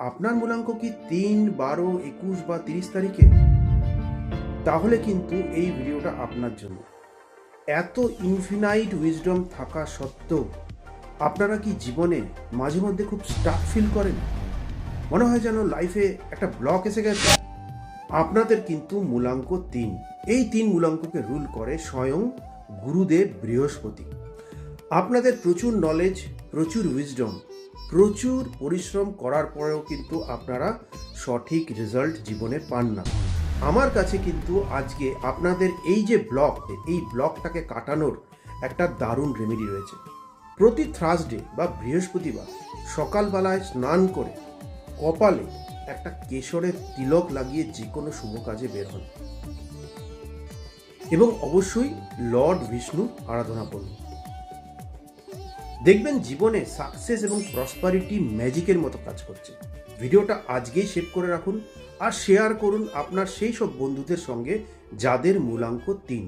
আপনার মূলাঙ্ক কি 3, 12, 21 বা 30 তারিখে? তাহলে কিন্তু এই ভিডিওটা আপনার জন্য। এত ইনফিনাইট উইজডম থাকা সত্ত্বেও আপনারা কি জীবনে মাঝে মধ্যে খুব স্টাক ফিল করেন? মনে হয় যেন লাইফে একটা ব্লক এসে গেছে। আপনাদের কিন্তু মূলাঙ্ক 3। এই 3 মূলাঙ্ককে রুল করে স্বয়ং গুরুদেব বৃহস্পতি। আপনাদের প্রচুর নলেজ, প্রচুর উইজডম, প্রচুর পরিশ্রম করার পরেও কিন্তু আপনারা সঠিক রেজাল্ট জীবনে পান না। আমার কাছে কিন্তু আজকে আপনাদের এই যে ব্লক, এই ব্লকটাকে কাটানোর একটা দারুণ রেমেডি রয়েছে। প্রতি থার্সডে বা বৃহস্পতিবার সকালবেলায় স্নান করে কপালে একটা কেশরের তিলক লাগিয়ে যে কোনো শুভ কাজে বের হন এবং অবশ্যই লর্ড বিষ্ণু আরাধনা করুন। দেখবেন জীবনে সাকসেস এবং প্রসপারিটি ম্যাজিকের মতো কাজ করছে। ভিডিওটা আজকেই সেভ করে রাখুন আর শেয়ার করুন আপনার সেই সব বন্ধুদের সঙ্গে যাদের মূলাঙ্ক 3।